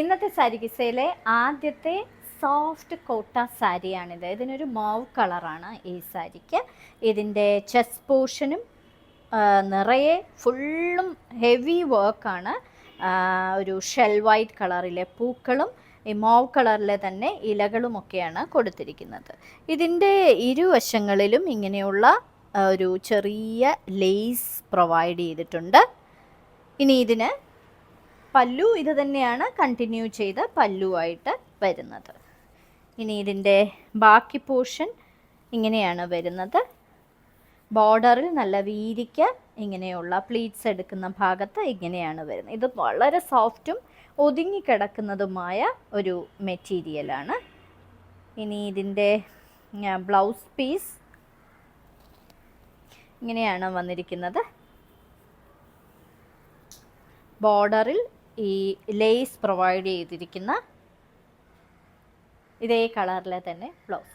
ഇന്നത്തെ സാരി കിസയിലെ ആദ്യത്തെ സോഫ്റ്റ് കോട്ട സാരിയാണിത്. ഇതിനൊരു മൗവ് കളറാണ് ഈ സാരിക്ക്. ഇതിൻ്റെ ചെസ്റ്റ് പോർഷനും നിറയെ ഫുള്ളും ഹെവി വർക്കാണ്. ഒരു ഷെൽ വൈറ്റ് കളറിലെ പൂക്കളും ഈ മൗവ് കളറിലെ തന്നെ ഇലകളുമൊക്കെയാണ് കൊടുത്തിരിക്കുന്നത്. ഇതിൻ്റെ ഇരുവശങ്ങളിലും ഇങ്ങനെയുള്ള ഒരു ചെറിയ ലേസ് പ്രൊവൈഡ് ചെയ്തിട്ടുണ്ട്. ഇനി ഇതിന് പല്ലു ഇത് തന്നെയാണ് കണ്ടിന്യൂ ചെയ്ത് പല്ലുവായിട്ട് വരുന്നത്. ഇനി ഇതിൻ്റെ ബാക്കി പോർഷൻ ഇങ്ങനെയാണ് വരുന്നത്. ബോർഡറിൽ നല്ല വീതിക്ക് ഇങ്ങനെയുള്ള പ്ലീറ്റ്സ് എടുക്കുന്ന ഭാഗത്ത് ഇങ്ങനെയാണ് വരുന്നത്. ഇത് വളരെ സോഫ്റ്റും ഒതുങ്ങിക്കിടക്കുന്നതുമായ ഒരു മെറ്റീരിയലാണ്. ഇനി ഇതിൻ്റെ ബ്ലൗസ് പീസ് ഇങ്ങനെയാണ് വന്നിരിക്കുന്നത്. ബോർഡറിൽ ഈ ലേസ് പ്രൊവൈഡ് ചെയ്തിരിക്കുന്ന ഇതേ കളറിലെ തന്നെ ബ്ലൗസ്.